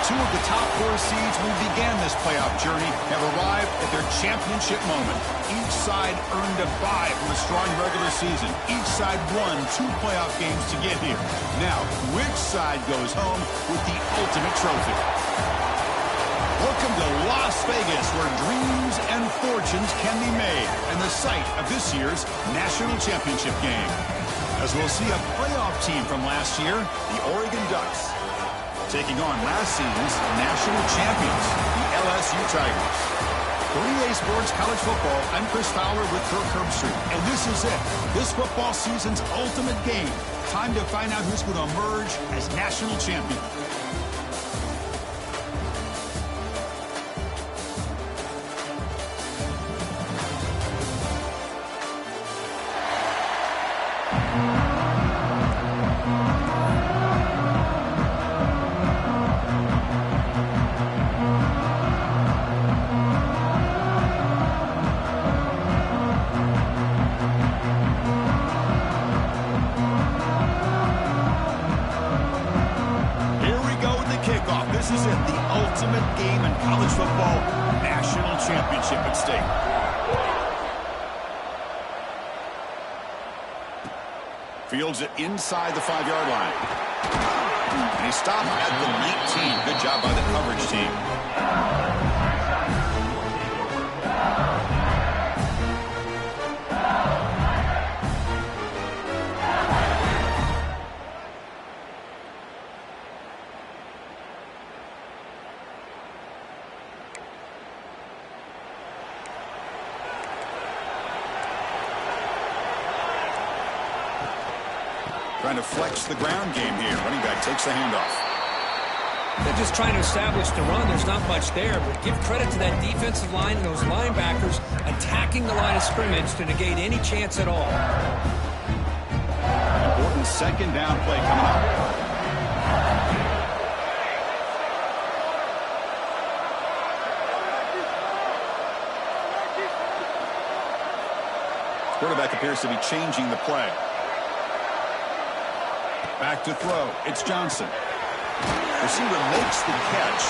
Two of the top 4 seeds who began this playoff journey have arrived at their championship moment. Each side earned a bye from a strong regular season. Each side won 2 playoff games to get here. Now, which side goes home with the ultimate trophy? Welcome to Las Vegas, where dreams and fortunes can be made, and the site of this year's national championship game. As we'll see a playoff team from last year, the Oregon Ducks, taking on last season's national champions, the LSU Tigers. For EA Sports College Football, I'm Chris Fowler with Kirk Herbstreit, and this is it. This football season's ultimate game. Time to find out who's going to emerge as national champion. This is it, the ultimate game in college football, national championship at stake. Fields it inside the 5-yard line. And he stopped at the 19. Good job by the coverage team. Trying to flex the ground game here. Running back takes the handoff. They're just trying to establish the run. There's not much there, but give credit to that defensive line and those linebackers attacking the line of scrimmage to negate any chance at all. Important second down play coming up. Quarterback appears to be changing the play. Back to throw. It's Johnson. Receiver makes the catch.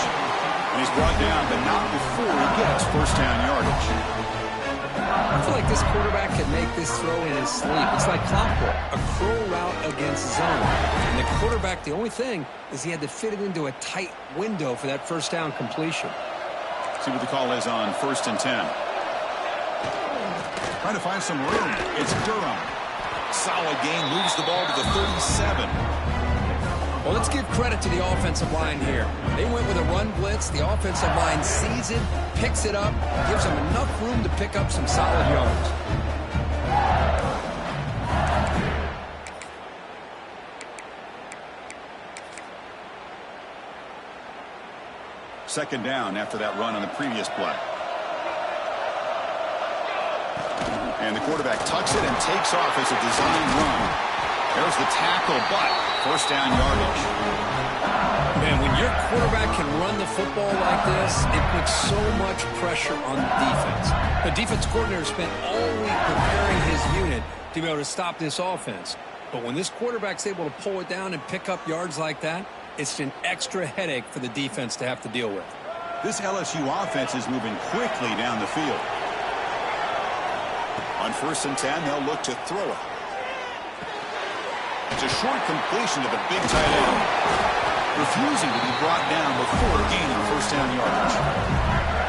And he's brought down, but not before he gets first down yardage. I feel like this quarterback can make this throw in his sleep. It's like clockwork, a crow route against zone. And the quarterback, the only thing is he had to fit it into a tight window for that first down completion. See what the call is on 1st and 10. Trying to find some room. It's Durham. Solid gain, moves the ball to the 37. Well, let's give credit to the offensive line here. They went with a run blitz. The offensive line sees it, picks it up, gives them enough room to pick up some solid yards. Second down after that run on the previous play. And the quarterback tucks it and takes off as a design run. There's the tackle, but first down yardage. Man, when your quarterback can run the football like this, it puts so much pressure on the defense. The defense coordinator spent all week preparing his unit to be able to stop this offense. But when this quarterback's able to pull it down and pick up yards like that, it's an extra headache for the defense to have to deal with. This LSU offense is moving quickly down the field. On 1st and 10, they'll look to throw it. It's a short completion to the big tight end, refusing to be brought down before gaining first down yardage.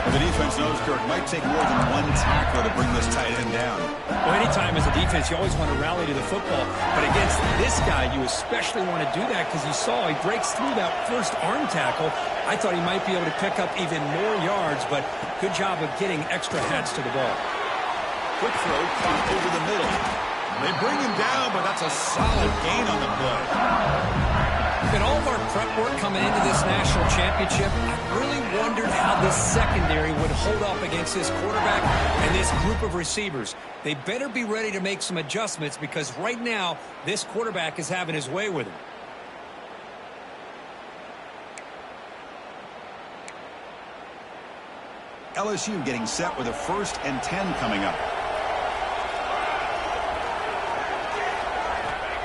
Well, the defense knows, Kirk, might take more than one tackler to bring this tight end down. Well, anytime as a defense, you always want to rally to the football. But against this guy, you especially want to do that because you saw he breaks through that first arm tackle. I thought he might be able to pick up even more yards, but good job of getting extra heads to the ball. Quick throw, caught over the middle. They bring him down, but that's a solid gain on the play. In all of our prep work coming into this national championship, I really wondered how this secondary would hold up against this quarterback and this group of receivers. They better be ready to make some adjustments because right now, this quarterback is having his way with him. LSU getting set with a 1st and 10 coming up.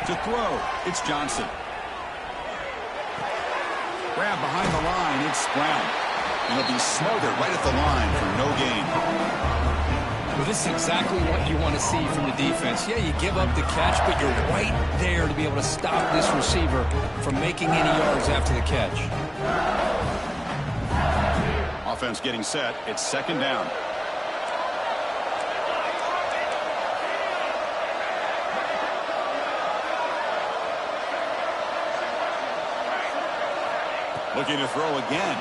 To throw, it's Johnson. Grab behind the line, it's Brown. And he'll be smothered right at the line for no gain. Well, this is exactly what you want to see from the defense. Yeah, you give up the catch, but you're right there to be able to stop this receiver from making any yards after the catch. Offense getting set. It's 2nd down. Looking to throw again.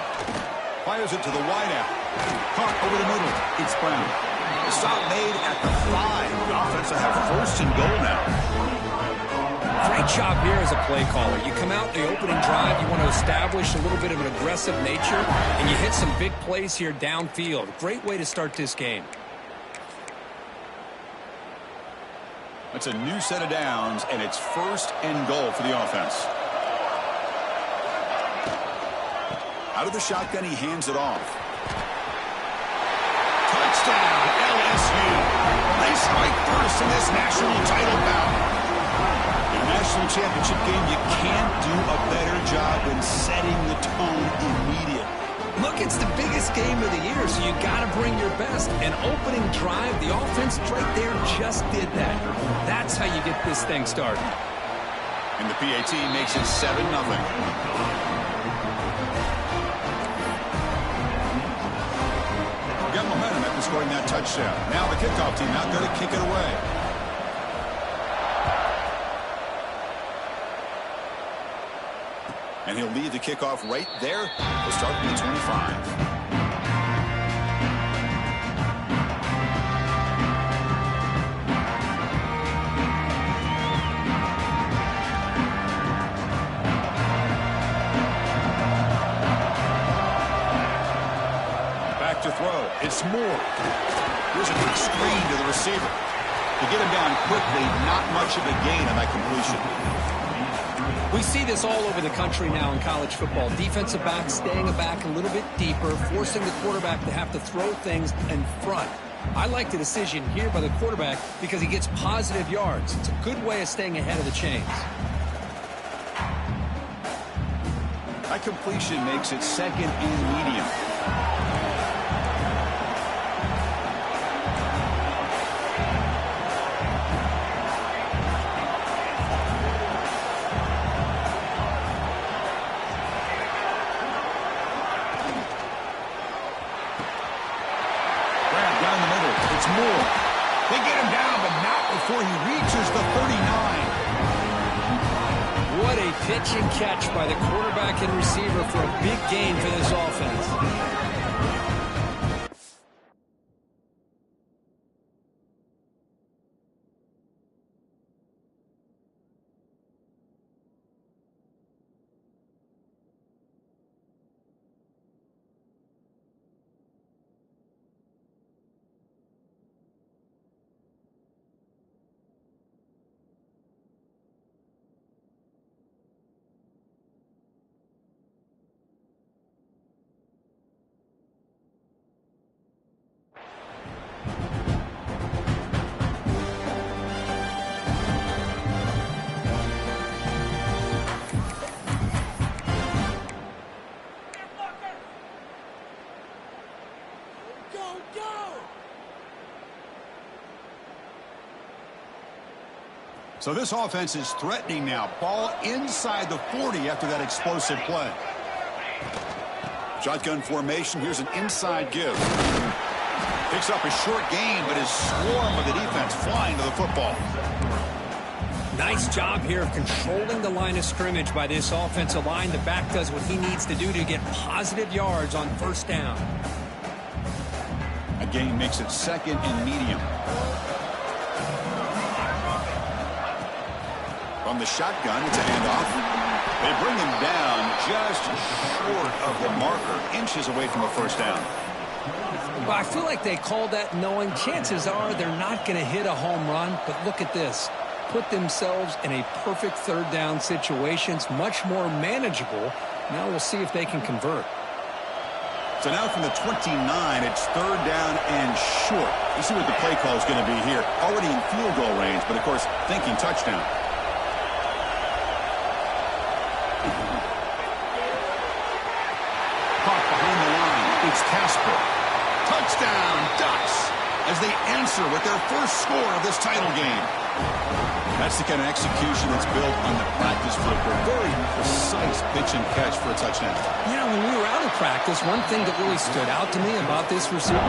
Fires it to the wideout. Caught over the middle. It's Brown. The stop made at the 5. The offense will have 1st and goal now. Great job here as a play caller. You come out in the opening drive, you want to establish a little bit of an aggressive nature, and you hit some big plays here downfield. Great way to start this game. That's a new set of downs, and it's 1st and goal for the offense. Out of the shotgun, he hands it off. Touchdown, LSU. They strike first in this national title bout. In a national championship game, you can't do a better job than setting the tone immediately. Look, it's the biggest game of the year, so you got to bring your best. An opening drive, the offense right there just did that. That's how you get this thing started. And the PAT makes it 7-0. Got momentum after scoring that touchdown. Now the kickoff team out there to kick it away. And he'll lead the kickoff right there to start at the 25. To throw. It's Moore. Here's a quick screen to the receiver. To get him down quickly, not much of a gain on that completion. We see this all over the country now in college football. Defensive backs staying back a little bit deeper, forcing the quarterback to have to throw things in front. I like the decision here by the quarterback because he gets positive yards. It's a good way of staying ahead of the chains. That completion makes it 2nd and medium. Moore. They get him down, but not before he reaches the 39. What a pitch and catch by the quarterback and receiver for a big gain for this offense. So this offense is threatening now. Ball inside the 40 after that explosive play. Shotgun formation. Here's an inside give. Picks up a short gain, but his swarm of the defense flying to the football. Nice job here of controlling the line of scrimmage by this offensive line. The back does what he needs to do to get positive yards on first down. A gain makes it second and medium. From the shotgun, it's a handoff. They bring him down just short of the marker, inches away from a first down. Well, I feel like they called that knowing chances are they're not going to hit a home run, but look at this. Put themselves in a perfect third down situation. It's much more manageable. Now we'll see if they can convert. So now from the 29, it's third down and short. You see what the play call is going to be here. Already in field goal range, but of course thinking touchdown. Caught behind the line. It's Casper. Touchdown, Ducks, as they answer with their first score of this title game. That's the kind of execution that's built on the practice field. A very precise pitch and catch for a touchdown. Yeah, when we were out of practice, one thing that really stood out to me about this receiver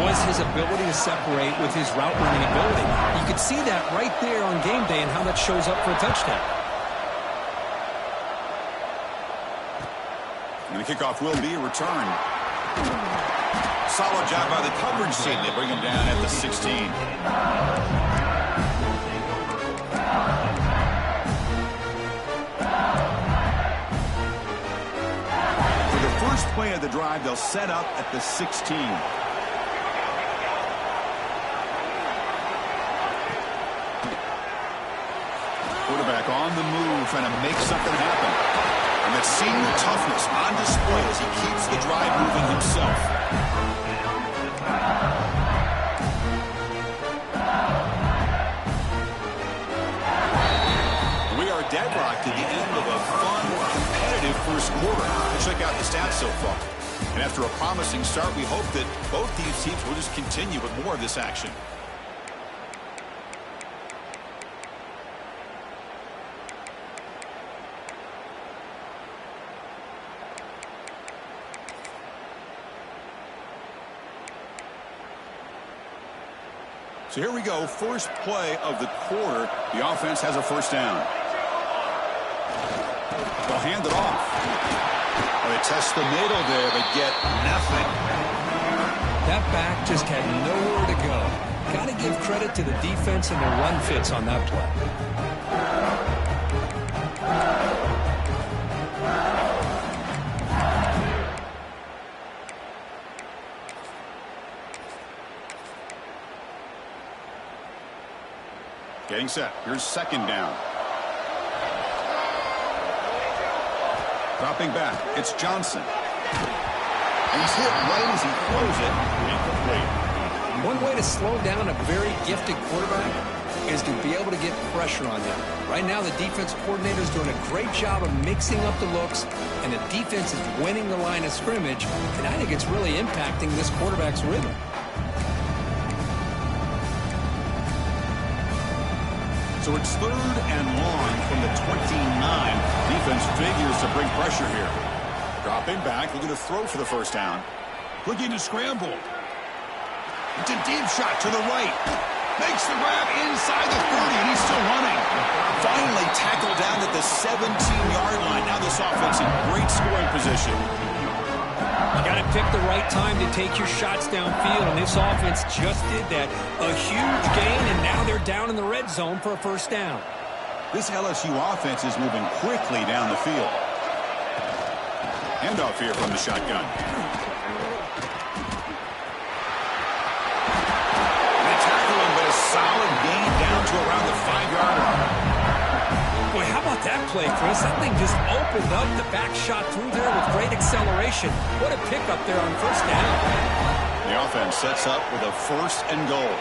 was his ability to separate with his route running ability. You could see that right there on game day and how that shows up for a touchdown. And the kickoff will be a return. Solid job by the coverage team. They bring him down at the 16. For the first play of the drive, they'll set up at the 16. Quarterback on the move, trying to make something happen. And that senior toughness on display as he keeps the drive moving himself. We are deadlocked at the end of a fun, competitive first quarter. Let's check out the stats so far. And after a promising start, we hope that both these teams will just continue with more of this action. So here we go, first play of the quarter. The offense has a first down. They'll hand it off. Well, they test the middle there, but get nothing. That back just had nowhere to go. Got to give credit to the defense and the run fits on that play. Getting set. Here's second down. Dropping back. It's Johnson. And he's hit right as he throws it. Incomplete. One way to slow down a very gifted quarterback is to be able to get pressure on him. Right now, the defense coordinator is doing a great job of mixing up the looks, and the defense is winning the line of scrimmage, and I think it's really impacting this quarterback's rhythm. So it's third and long from the 29. Defense figures to bring pressure here. Dropping back, looking to throw for the first down. Looking to scramble. It's a deep shot to the right. Makes the grab inside the 30, and he's still running. Finally tackled down at the 17-yard line. Now this offense in great scoring position. You got to pick the right time to take your shots downfield, and this offense just did that. A huge gain, and now they're down in the red zone for a first down. This LSU offense is moving quickly down the field. Handoff here from the shotgun. They tackle him, but a solid gain down to around the 5-yard line. Boy, how about that play, Chris? That thing just opened up. The back shot through there with great acceleration. What a pickup there on first down. The offense sets up with a 1st and goal.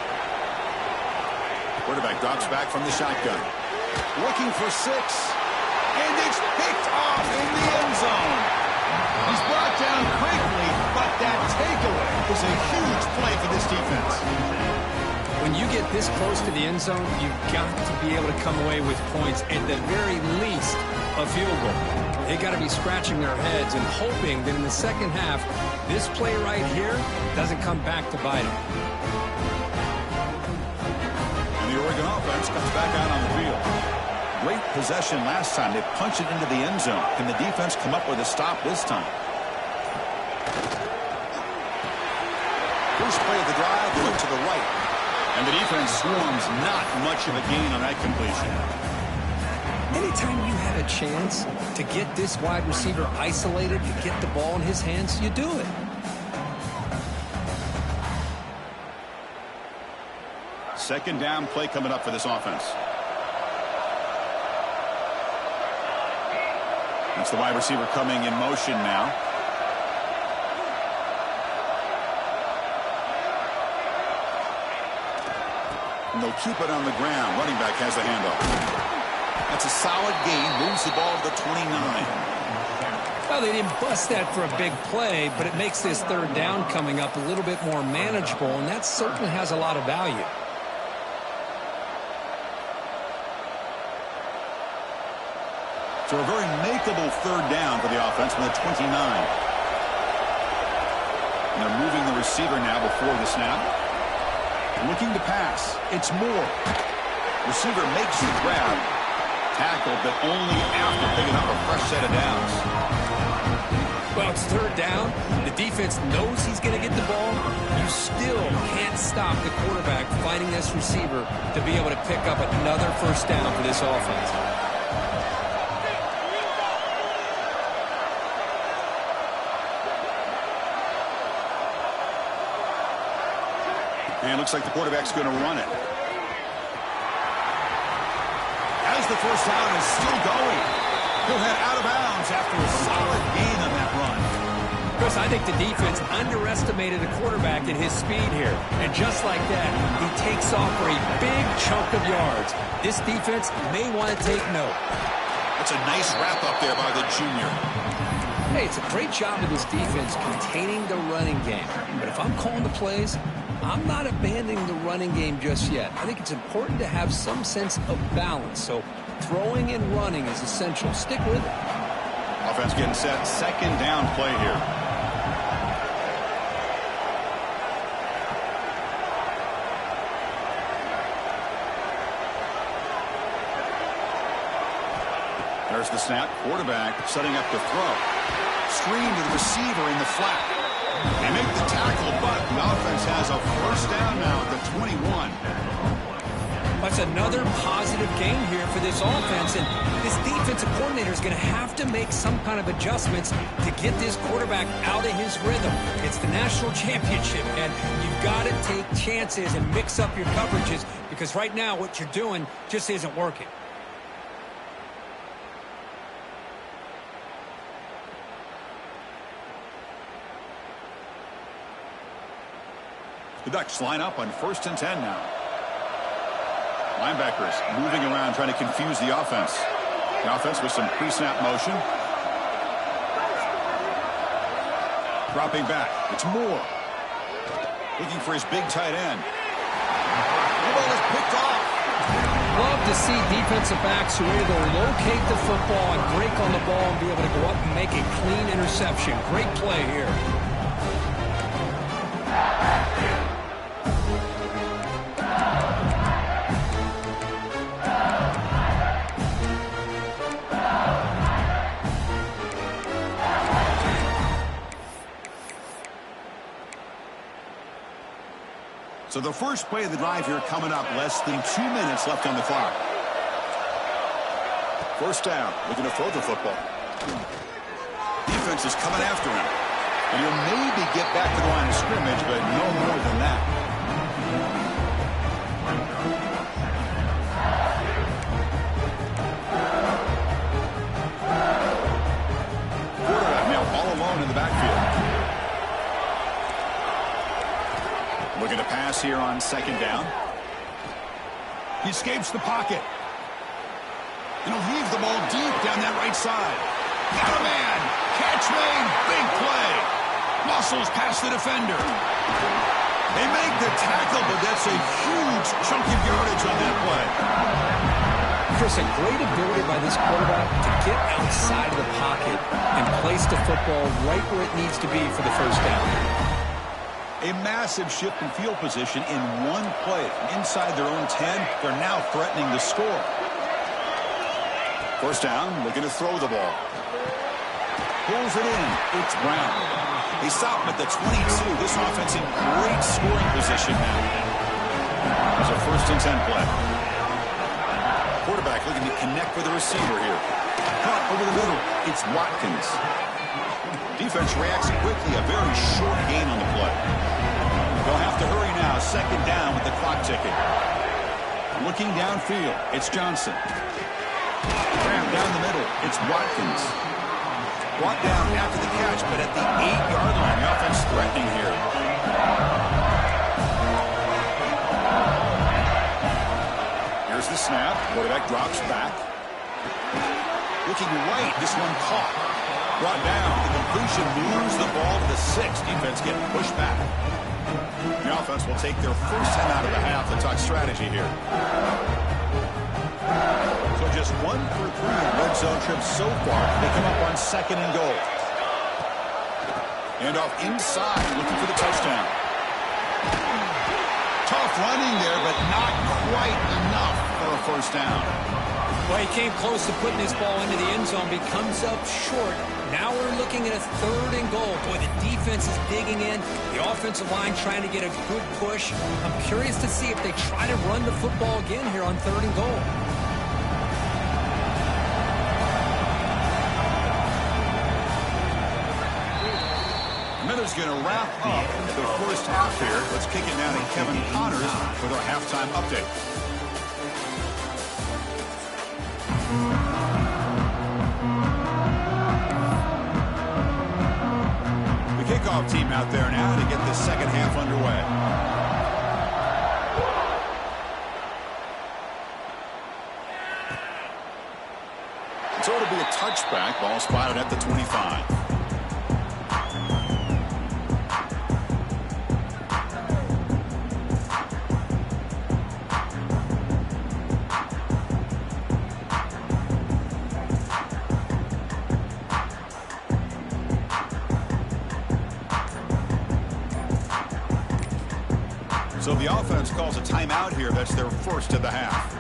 Quarterback drops back from the shotgun. Looking for 6. And it's picked off in the end zone. He's brought down quickly, but that takeaway is a huge play for this defense. When you get this close to the end zone, you've got to be able to come away with points, at the very least, a field goal. They got to be scratching their heads and hoping that in the second half, this play right here doesn't come back to bite them. And the Oregon offense comes back out on the field. Great possession last time. They punched it into the end zone. Can the defense come up with a stop this time? First play of the drive, they look to the right. And the defense swarms, not much of a gain on that completion. Anytime you had a chance to get this wide receiver isolated, to get the ball in his hands, you do it. Second down play coming up for this offense. That's the wide receiver coming in motion now. And they'll keep it on the ground. Running back has the handoff. That's a solid gain. Moves the ball to the 29. Well, they didn't bust that for a big play, but it makes this third down coming up a little bit more manageable, and that certainly has a lot of value. So a very makeable third down for the offense from the 29. And they're moving the receiver now before the snap. Looking to pass. It's Moore. Receiver makes the grab. Tackled, but only after picking up a fresh set of downs. Well, it's third down. The defense knows he's going to get the ball. You still can't stop the quarterback finding this receiver to be able to pick up another first down for this offense. And looks like the quarterback's going to run it. As the first down is still going. He'll head out of bounds after a solid gain on that run. Chris, I think the defense underestimated the quarterback and his speed here. And just like that, he takes off for a big chunk of yards. This defense may want to take note. That's a nice wrap up there by the junior. Hey, it's a great job of this defense containing the running game. But if I'm calling the plays, I'm not abandoning the running game just yet. I think it's important to have some sense of balance. So throwing and running is essential. Stick with it. Offense getting set. Second down play here. There's the snap. Quarterback setting up the throw. Screen to the receiver in the flat. They make the tackle, but the offense has a first down now at the 21. That's another positive gain here for this offense, and this defensive coordinator is going to have to make some kind of adjustments to get this quarterback out of his rhythm. It's the national championship, and you've got to take chances and mix up your coverages, because right now what you're doing just isn't working. The Ducks line up on 1st and 10 now. Linebackers moving around, trying to confuse the offense. The offense with some pre-snap motion. Dropping back. It's Moore. Looking for his big tight end. The ball is picked off. Love to see defensive backs who are able to locate the football and break on the ball and be able to go up and make a clean interception. Great play here. So the first play of the drive here coming up, less than 2 minutes left on the clock. First down, looking to throw the football. Defense is coming after him. And he'll maybe get back to the line of scrimmage, but no more than that. Quarterback now all alone in the backfield. Looking to pass here on second down. He escapes the pocket. And he'll leave the ball deep down that right side. Got a man. Catch made. Big play. Muscles past the defender. They make the tackle, but that's a huge chunk of yardage on that play. Chris, a great ability by this quarterback to get outside of the pocket and place the football right where it needs to be for the first down. A massive shift in field position in one play. Inside their own 10, they're now threatening the score. First down, looking to throw the ball. Pulls it in. It's Brown. They stop him at the 22. This offense in great scoring position now. There's a 1st and 10 play. Quarterback looking to connect with the receiver here. Caught over the middle. It's Watkins. Defense reacts quickly. A very short gain on the play. They'll have to hurry now. Second down with the clock ticking. Looking downfield. It's Johnson. Crammed down the middle. It's Watkins. Brought down after the catch, but at the 8-yard line. The offense threatening here. Here's the snap. Quarterback drops back. Looking right. This one caught. Brought down. The completion moves the ball to the 6. Defense getting pushed back. The offense will take their first time out of the half to talk strategy here. So just 1 for 3 in red zone trips so far. They come up on 2nd and goal. And off inside, looking for the touchdown. Tough running there, but not quite enough for a first down. Well, he came close to putting this ball into the end zone, but he comes up short. Now we're looking at a 3rd and goal. Boy, the defense is digging in. The offensive line trying to get a good push. I'm curious to see if they try to run the football again here on 3rd and goal. Miller's going to wrap up the first half here. Let's kick it now to Kevin Connors with our halftime update. The kickoff team out there now to get the second half underway. So it'll be a touchback. Ball spotted at the 25. So the offense calls a timeout here. That's their first of the half.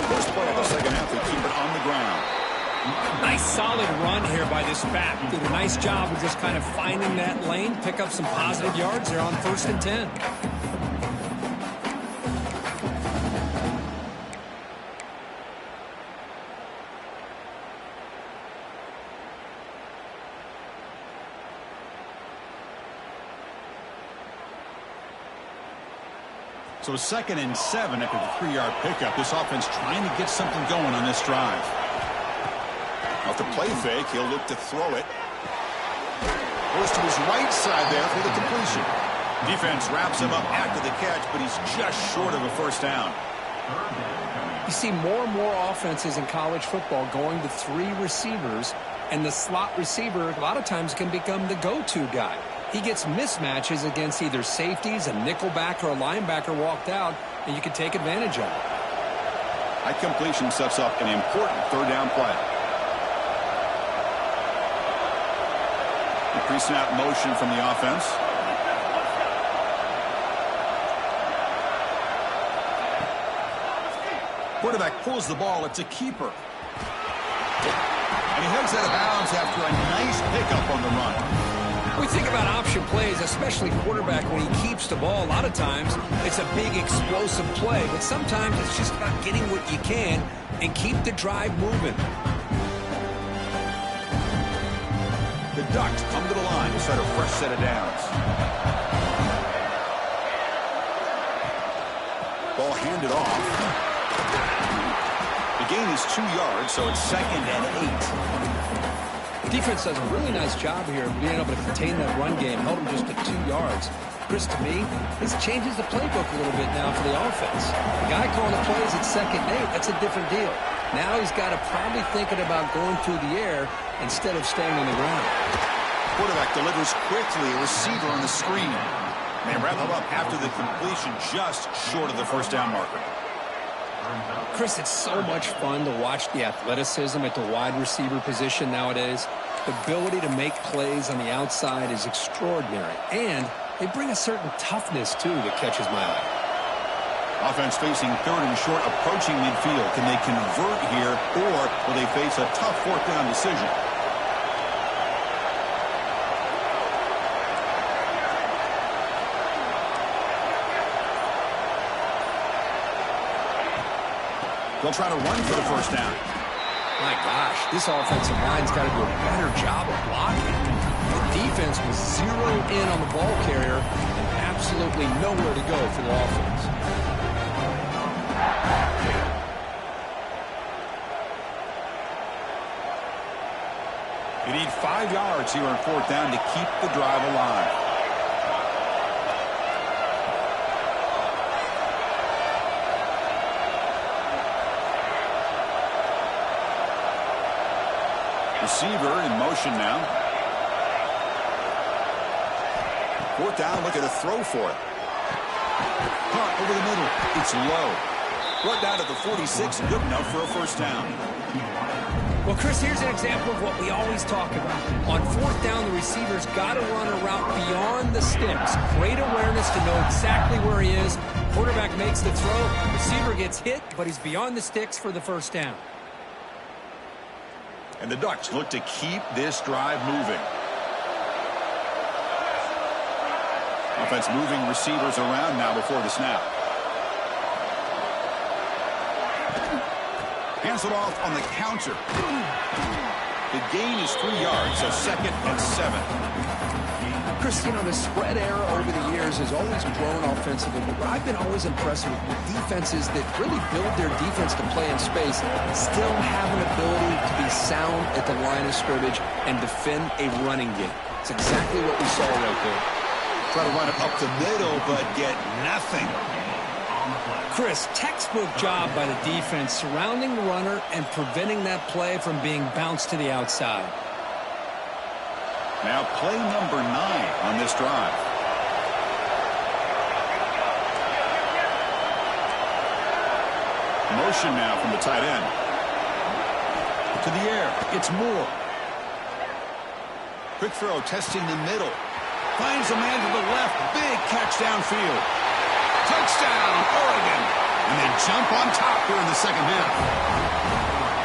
First play of the second half, they keep it on the ground. Nice solid run here by this back. Did a nice job of just kind of finding that lane, pick up some positive yards there on 1st and 10. So 2nd and 7 after the 3-yard pickup. This offense trying to get something going on this drive. Off the play fake, he'll look to throw it. Goes to his right side there for the completion. Defense wraps him up after the catch, but he's just short of a first down. You see more and more offenses in college football going to 3 receivers, and the slot receiver a lot of times can become the go-to guy. He gets mismatches against either safeties, a nickelback, or a linebacker walked out, and you can take advantage of it. High completion sets up an important 3rd down play. The pre-snap motion from the offense. Quarterback pulls the ball. It's a keeper. And he heads out of bounds after a nice pickup on the run. We think about option plays, especially quarterback, when he keeps the ball. A lot of times, it's a big explosive play, but sometimes it's just about getting what you can and keep the drive moving. The Ducks come to the line to start a fresh set of downs. Ball handed off. The gain is 2 yards, so it's 2nd and 8. Defense does a really nice job here of being able to contain that run game, held him just at 2 yards. Chris, to me, this changes the playbook a little bit now for the offense. The guy calling the plays at 2nd and 8, that's a different deal. Now he's got to probably thinking about going through the air instead of staying on the ground. Quarterback delivers quickly, a receiver on the screen. They wrap him up after the completion, just short of the first down marker. Chris, it's so much fun to watch the athleticism at the wide receiver position nowadays. The ability to make plays on the outside is extraordinary, and they bring a certain toughness, too, that catches my eye. Offense facing 3rd and short, approaching midfield. Can they convert here, or will they face a tough 4th down decision? They'll try to run for the first down. My gosh, this offensive line's got to do a better job of blocking. The defense was zeroed in on the ball carrier and absolutely nowhere to go for the offense. You need 5 yards here on 4th down to keep the drive alive. Receiver in motion now. 4th down, look at a throw for it. Punt over the middle. It's low. Brought down to the 46, good enough for a first down. Well, Chris, here's an example of what we always talk about. On 4th down, the receiver's got to run a route beyond the sticks. Great awareness to know exactly where he is. Quarterback makes the throw. Receiver gets hit, but he's beyond the sticks for the first down. And the Ducks look to keep this drive moving. Offense moving receivers around now before the snap. Hands it off on the counter. The gain is 3 yards, so 2nd and 7. Chris, you know, the spread era over the years has always grown offensively, but what I've been always impressed with defenses that really build their defense to play in space still have an ability to be sound at the line of scrimmage and defend a running game. It's exactly what we saw right there. Try to run it up the middle, but get nothing. Chris, textbook job by the defense surrounding the runner and preventing that play from being bounced to the outside. Now play number 9 on this drive. Motion now from the tight end. To the air. It's Moore. Quick throw testing the middle. Finds a man to the left. Big catch downfield. Touchdown, Oregon. And they jump on top here in the second half.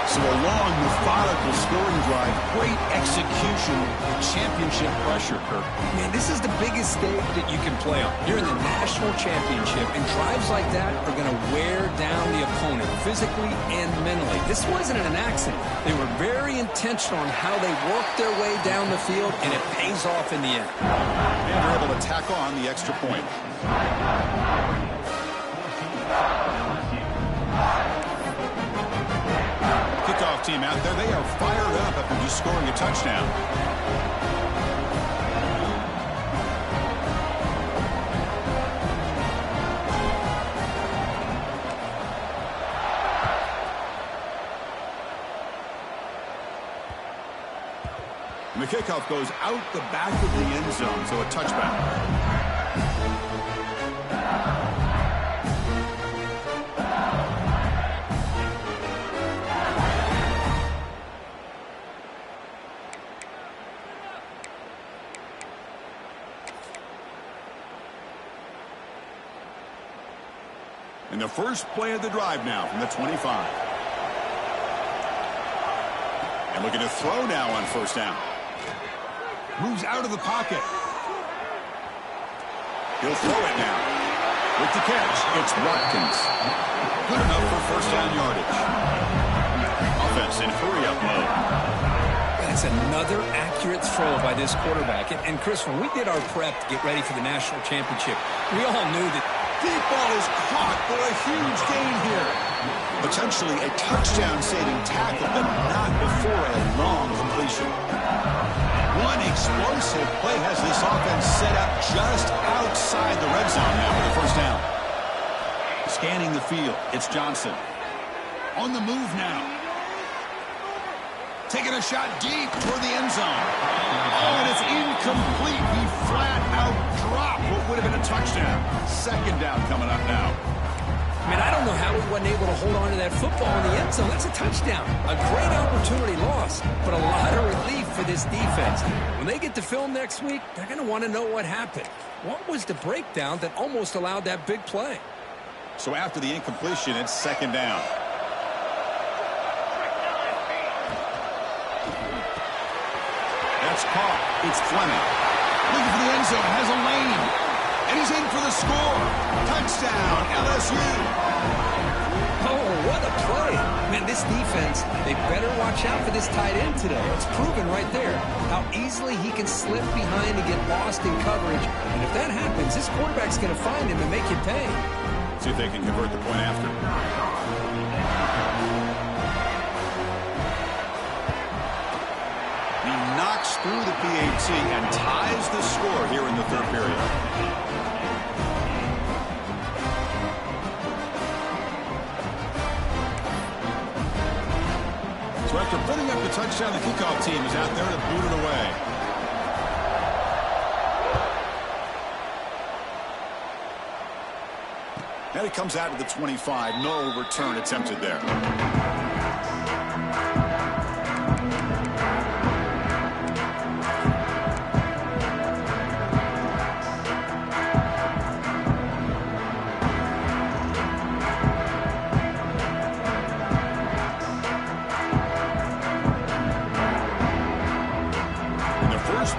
So a long, methodical scoring drive. Great execution. Championship pressure, Kirk. Man, this is the biggest stage that you can play on. You're in the national championship, and drives like that are going to wear down the opponent physically and mentally. This wasn't an accident. They were very intentional on how they worked their way down the field, and it pays off in the end. And they're able to tack on the extra point. Kickoff team out there. They are fired up after just scoring a touchdown. And the kickoff goes out the back of the end zone, so a touchback. And the first play of the drive now from the 25. And looking to throw now on first down. Moves out of the pocket. He'll throw it now. With the catch, it's Watkins. Good enough for first down yardage. Offense in hurry-up mode. That's another accurate throw by this quarterback. And Chris, when we did our prep to get ready for the national championship, we all knew that deep ball is caught for a huge gain here. Potentially a touchdown-saving tackle, but not before a long completion. One explosive play has this offense set up just outside the red zone now for the first down. Scanning the field, it's Johnson. On the move now. Taking a shot deep toward the end zone. Oh, and it's incomplete. He flat out dropped what would have been a touchdown. Second down coming up now. Man, I don't know how he wasn't able to hold on to that football in the end zone. That's a touchdown. A great opportunity lost, but a lot of relief for this defense. When they get to film next week, they're going to want to know what happened. What was the breakdown that almost allowed that big play? So after the incompletion, it's second down. That's caught. It's Fleming. Looking for the end zone. Has a lane. And he's in for the score. Touchdown, LSU. Oh, what a play. Man, this defense, they better watch out for this tight end today. It's proven right there how easily he can slip behind and get lost in coverage. And if that happens, this quarterback's going to find him and make him pay. See if they can convert the point after. He knocks through the PAT and ties the score here in the third period. So after putting up the touchdown, the kickoff team is out there to boot it away. And it comes out to the 25. No return attempted there.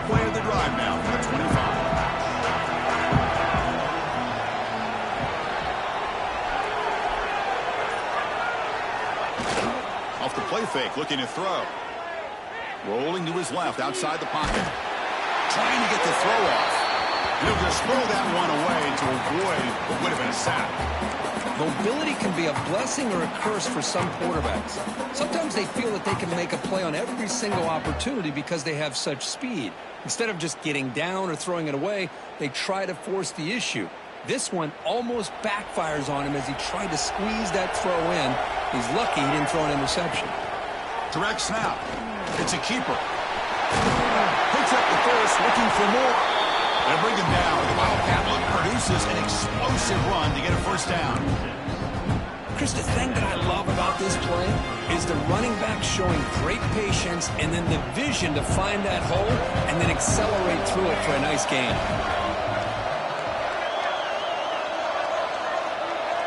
Play of the drive now from the 25. Off the play fake, looking to throw. Rolling to his left, outside the pocket. Trying to get the throw off. He'll just throw that one away to avoid what would have been a sack. Mobility can be a blessing or a curse for some quarterbacks. Sometimes they feel that they can make a play on every single opportunity because they have such speed. Instead of just getting down or throwing it away, they try to force the issue. This one almost backfires on him as he tried to squeeze that throw in. He's lucky he didn't throw an interception. Direct snap. It's a keeper. Picks up the first, looking for more. They'll bring him down. The Wildcat produces an explosive run to get a first down. Chris, the thing that I love about this play is the running back showing great patience and then the vision to find that hole and then accelerate through it for a nice gain.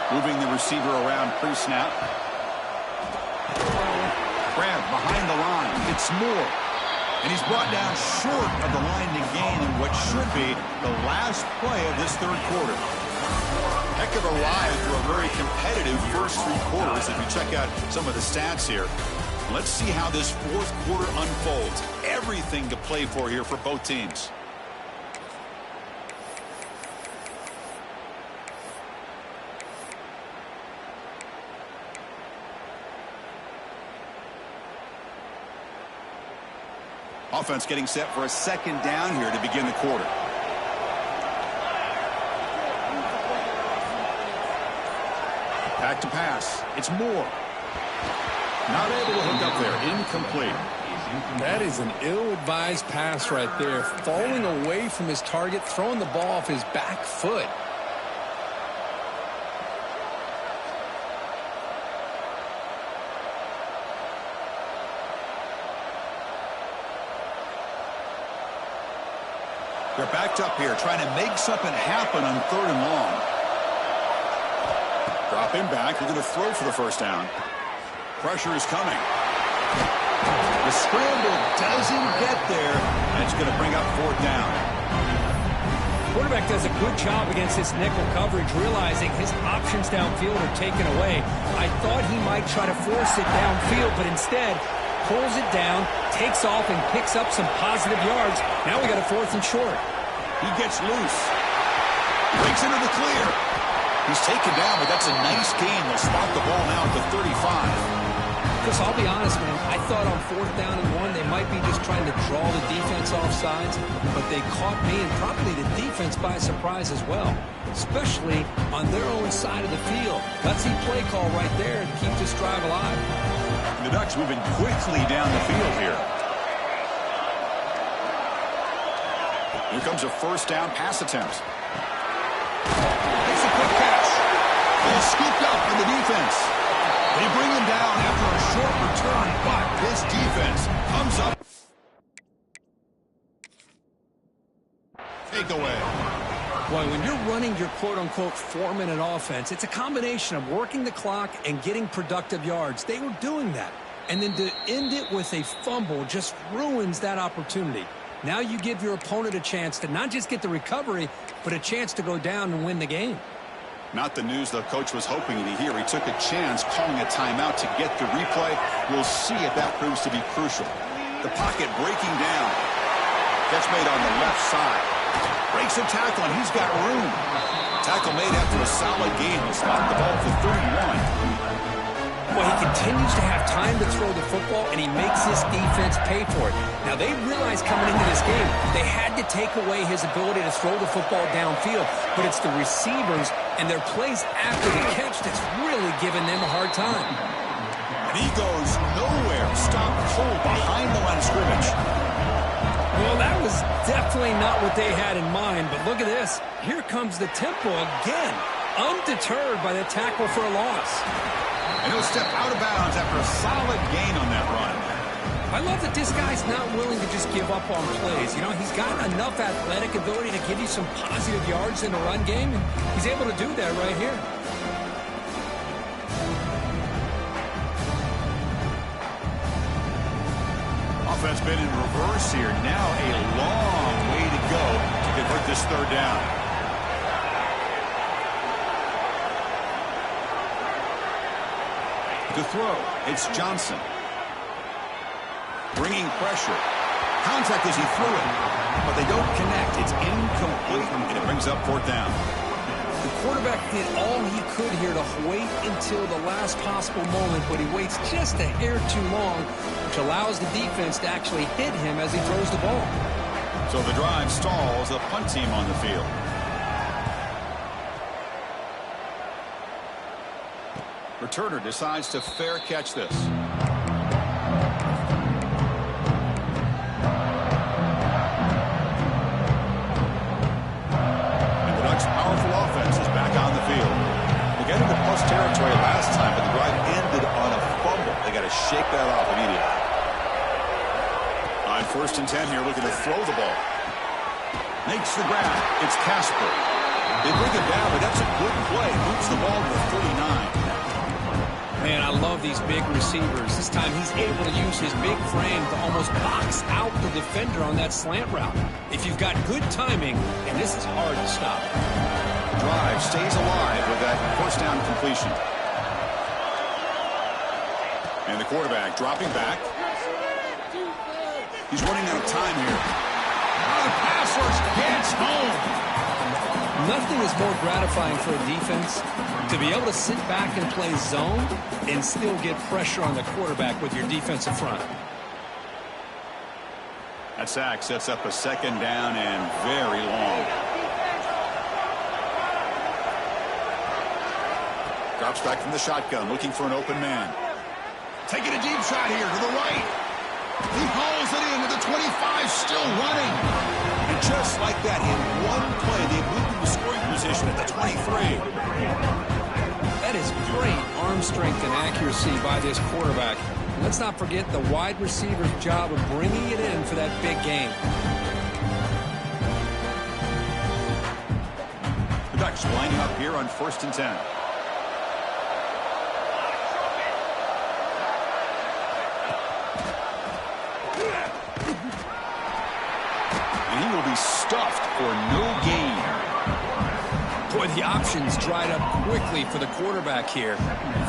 Moving the receiver around pre-snap. Grab behind the line. It's Moore. And he's brought down short of the line to gain in what should be the last play of this third quarter. Heck of a ride through a very competitive first three quarters if you check out some of the stats here. Let's see how this fourth quarter unfolds. Everything to play for here for both teams. Offense getting set for a second down here to begin the quarter. Back to pass. It's Moore. Not able to hook up there. Incomplete. That is an ill-advised pass right there. Falling away from his target, throwing the ball off his back foot. They're backed up here, trying to make something happen on 3rd and long. Drop him back. We're going to throw for the first down. Pressure is coming. The scramble doesn't get there, and it's going to bring up fourth down. Quarterback does a good job against this nickel coverage, realizing his options downfield are taken away. I thought he might try to force it downfield, but instead pulls it down, takes off, and picks up some positive yards. Now we got a 4th and short. He gets loose. Breaks into the clear. He's taken down, but that's a nice gain. They'll spot the ball now at the 35. Chris, I'll be honest, man. I thought on 4th down and 1, they might be just trying to draw the defense off sides, but they caught me and probably the defense by surprise as well, especially on their own side of the field. Gutsy play call right there to keep this drive alive. The Ducks moving quickly down the field here. Here comes a first down pass attempt. Makes a quick catch. He's scooped up in the defense. They bring him down after a short return, but this defense comes up. Take away. Boy, when you're running your quote-unquote 4-minute offense, it's a combination of working the clock and getting productive yards. They were doing that. And then to end it with a fumble just ruins that opportunity. Now you give your opponent a chance to not just get the recovery, but a chance to go down and win the game. Not the news the coach was hoping to hear. He took a chance calling a timeout to get the replay. We'll see if that proves to be crucial. The pocket breaking down. Catch made on the left side. Breaks a tackle, and he's got room. Tackle made after a solid game. He'll spot the ball for 31. Well, he continues to have time to throw the football, and he makes his defense pay for it. Now, they realized coming into this game, they had to take away his ability to throw the football downfield, but it's the receivers and their plays after the catch that's really giving them a hard time. And he goes nowhere. Stopped cold behind the line of scrimmage. Well, that was definitely not what they had in mind, but look at this. Here comes the tempo again, undeterred by the tackle for a loss. And he'll step out of bounds after a solid gain on that run. I love that this guy's not willing to just give up on plays. You know, he's got enough athletic ability to give you some positive yards in a run game, and he's able to do that right here. Offense been in reverse here. Now a long way to go to convert this third down. To throw, it's Johnson. Bringing pressure. Contact as he threw it, but they don't connect. It's incomplete, and it brings up fourth down. The quarterback did all he could here to wait until the last possible moment, but he waits just a hair too long, which allows the defense to actually hit him as he throws the ball. So the drive stalls, a punt team on the field. Returner decides to fair catch this. And the Ducks' powerful offense is back on the field. They got into plus territory last time, but the drive ended on a fumble. They got to shake that off immediately. On 1st and 10 here, looking to throw the ball. Makes the grab. It's Casper. They bring him down, but that's a good play. Moves the ball to 39. Man, I love these big receivers. This time he's able to use his big frame to almost box out the defender on that slant route. If you've got good timing, and this is hard to stop. Drive stays alive with that first down completion. And the quarterback dropping back. He's running out of time here. Oh, the pass rush gets home. Nothing is more gratifying for a defense to be able to sit back and play zone and still get pressure on the quarterback with your defensive front. That sack sets up a second down and very long. Drops back from the shotgun, looking for an open man. Taking a deep shot here to the right. He hauls it in to the 25, still running. And just like that, in one play, they moved into scoring position at the 23. That is great arm strength and accuracy by this quarterback. And let's not forget the wide receiver's job of bringing it in for that big game. The Ducks lining up here on 1st and 10. absolutely stuffed for no gain. Boy, the options dried up quickly for the quarterback here.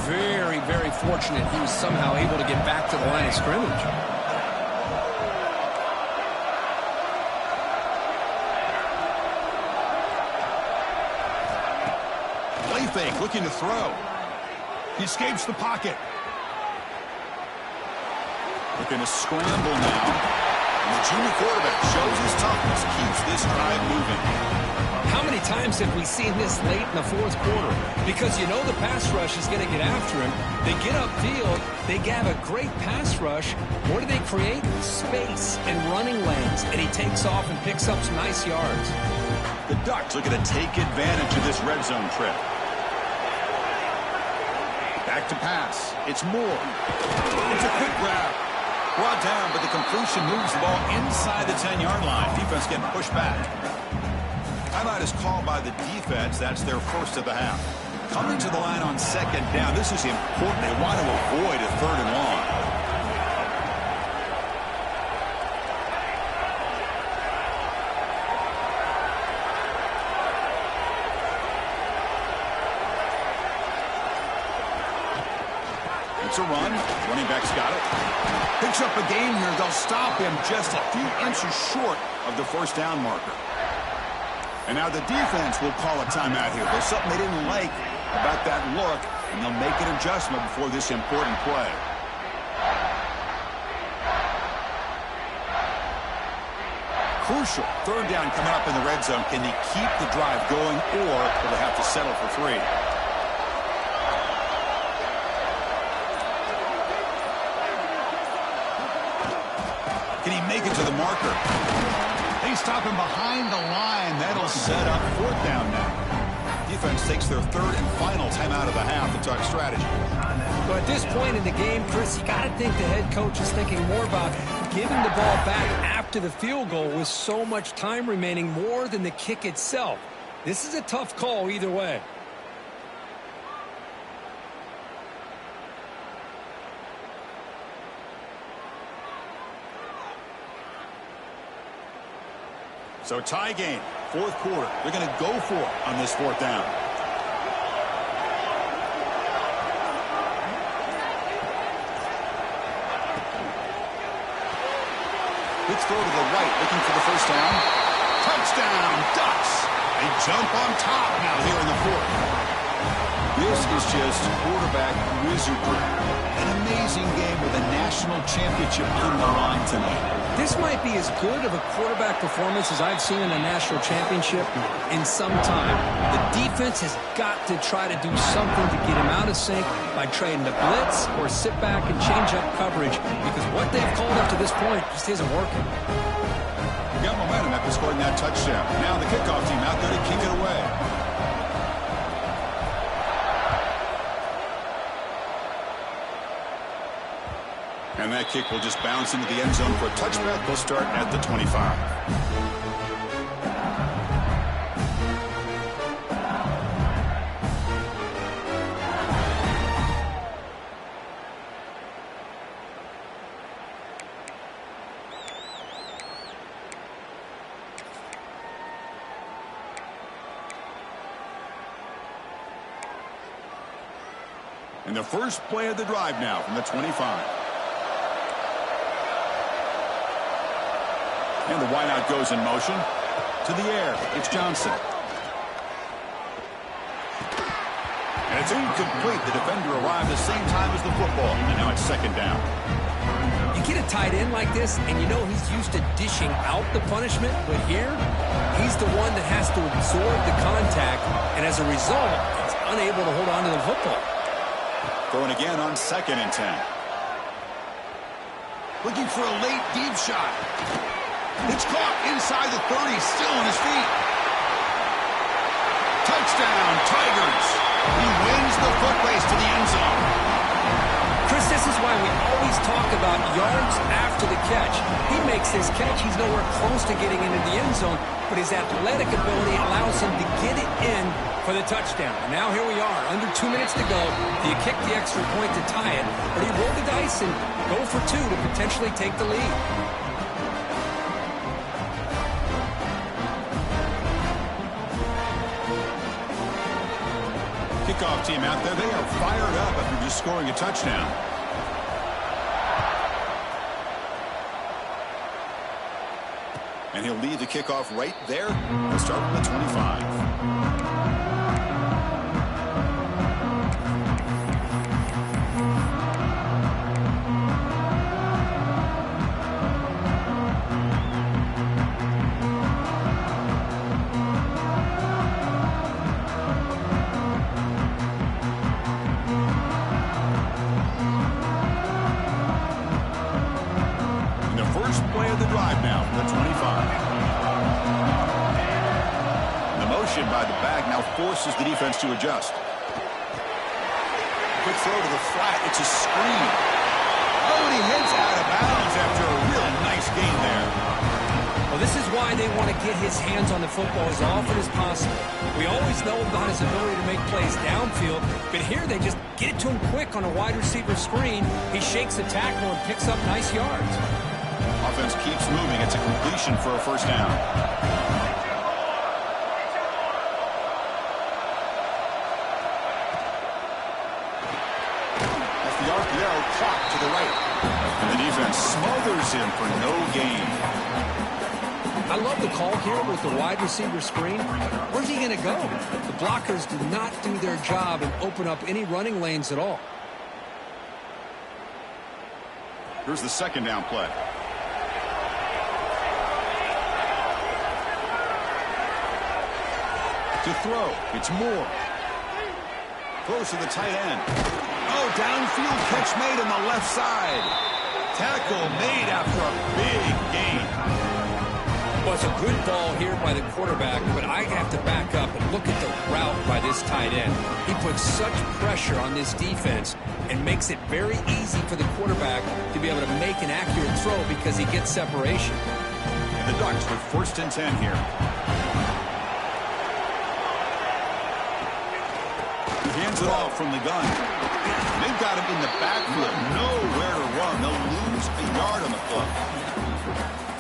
Very, very fortunate he was somehow able to get back to the line of scrimmage. Play fake, looking to throw. He escapes the pocket. Looking to scramble now. And the junior quarterback shows his toughness, keeps this drive moving. How many times have we seen this late in the fourth quarter? Because you know the pass rush is going to get after him. They get upfield. They have a great pass rush. What do they create? Space and running lanes. And he takes off and picks up some nice yards. The Ducks looking to take advantage of this red zone trip. Back to pass. It's Moore. It's a quick grab. Brought down, but the completion moves the ball inside the 10-yard line. Defense getting pushed back. Timeout is called by the defense. That's their first of the half. Coming to the line on second down. This is important. They want to avoid a third and long. It's a run. Running back's got it. Picks up a gain here. They'll stop him just a few inches short of the first down marker. And now the defense will call a timeout here. There's something they didn't like about that look, and they'll make an adjustment before this important play. Crucial. Third down coming up in the red zone. Can they keep the drive going, or will they have to settle for 3? Can he make it to the marker? They stop him behind the line. That'll set up fourth down now. Defense takes their third and final timeout of the half to talk strategy. But at this point in the game, Chris, you got to think the head coach is thinking more about giving the ball back after the field goal with so much time remaining more than the kick itself. This is a tough call either way. So tie game, fourth quarter. They're going to go for it on this fourth down. Quick throw to the right, looking for the first down. Touchdown, Ducks. They jump on top now here in the fourth. This is just quarterback wizardry. An amazing game with a national championship on the line tonight. This might be as good of a quarterback performance as I've seen in a national championship in some time. The defense has got to try to do something to get him out of sync by trading the blitz or sit back and change up coverage, because what they've called up to this point just isn't working. Got momentum after scoring that touchdown. Now the kickoff team out there to kick it away. And that kick will just bounce into the end zone for a touchback. They'll start at the 25. And the first play of the drive now from the 25. And the wideout goes in motion. To the air, it's Johnson. And it's incomplete. The defender arrived the same time as the football. And now it's second down. You get a tight end like this, and you know he's used to dishing out the punishment. But here, he's the one that has to absorb the contact. And as a result, he's unable to hold on to the football. Throwing again on 2nd and 10. Looking for a late deep shot. It's caught inside the 30, still on his feet. Touchdown, Tigers. He wins the foot race to the end zone. Chris, this is why we always talk about yards after the catch. He makes this catch. He's nowhere close to getting into the end zone, but his athletic ability allows him to get it in for the touchdown. And now here we are, under 2 minutes to go. Do you kick the extra point to tie it, or do you roll the dice and go for 2 to potentially take the lead? kickoff team out there. They are fired up after just scoring a touchdown. And he'll lead the kickoff right there. He'll start from the 25. By the back now forces the defense to adjust. Quick throw to the flat. It's a screen. Oh, and he heads out of bounds after a real nice gain there. Well, this is why they want to get his hands on the football as often as possible. We always know about his ability to make plays downfield, but here they just get it to him quick on a wide receiver screen. He shakes the tackle and picks up nice yards. Offense keeps moving. It's a completion for a first down. Clock to the right. And the defense smothers him for no gain. I love the call here with the wide receiver screen. Where's he going to go? The blockers do not do their job and open up any running lanes at all. Here's the second down play. To throw. It's Moore. Throws to the tight end. Oh, downfield catch made on the left side. Tackle made after a big gain. Well, it's a good ball here by the quarterback, but I have to back up and look at the route by this tight end. He puts such pressure on this defense and makes it very easy for the quarterback to be able to make an accurate throw because he gets separation. And the Ducks with 1st and 10 here. He hands it off from the gun. They've got him in the backfield. Nowhere to run. They'll lose a yard on the play.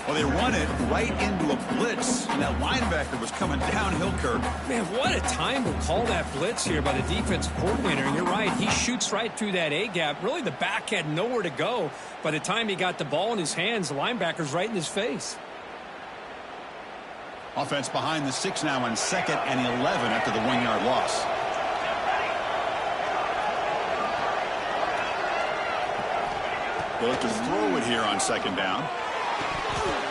Well, they run it right into a blitz, and that linebacker was coming downhill, Kirk. Man, what a time to call that blitz here by the defensive coordinator. And you're right, he shoots right through that A-gap. Really, the back had nowhere to go. By the time he got the ball in his hands, the linebacker's right in his face. Offense behind the 6 now on 2nd and 11 after the 1-yard loss. They'll look to throw it here on 2nd down.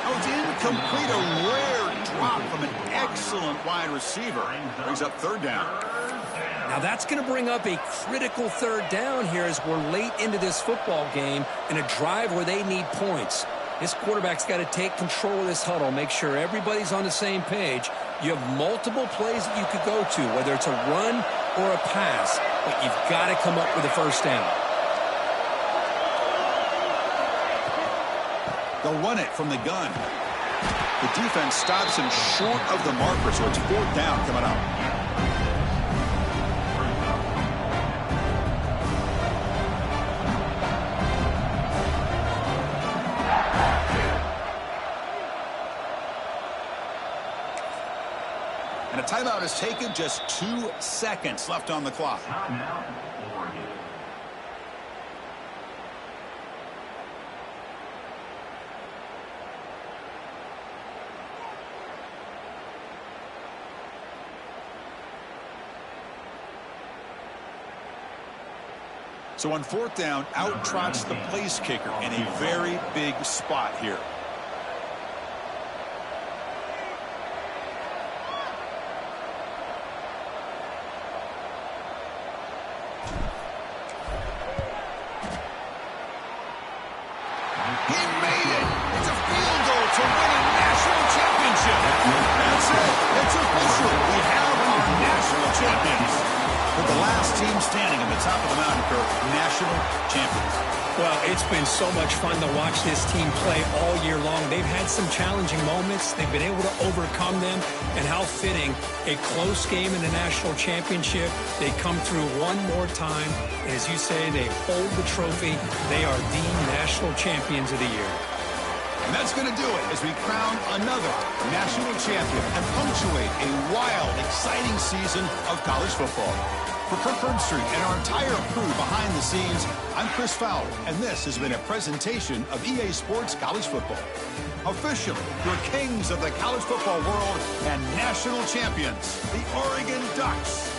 Oh, it's incomplete. A rare drop from an excellent wide receiver. Brings up 3rd down. Now that's going to bring up a critical 3rd down here as we're late into this football game in a drive where they need points. This quarterback's got to take control of this huddle, make sure everybody's on the same page. You have multiple plays that you could go to, whether it's a run or a pass, but you've got to come up with a 1st down. They'll run it from the gun. The defense stops him short of the marker, so it's 4th down coming up. And a timeout is taken. Just 2 seconds left on the clock. So on 4th down, out trots the place kicker in a very big spot here. He made it. It's a field goal to win a national championship. That's it. It's official. We have our national champions. But the last team standing at the top of the mountain, Kirk, national champions. Well, it's been so much fun to watch this team play all year long. They've had some challenging moments. They've been able to overcome them. And how fitting, a close game in the national championship. They come through one more time. And as you say, they hold the trophy. They are the national champions of the year. And that's going to do it as we crown another national champion and punctuate a wild, exciting season of college football. For Kirk Herbstreit and our entire crew behind the scenes, I'm Chris Fowler, and this has been a presentation of EA Sports College Football. Officially, your kings of the college football world and national champions, the Oregon Ducks.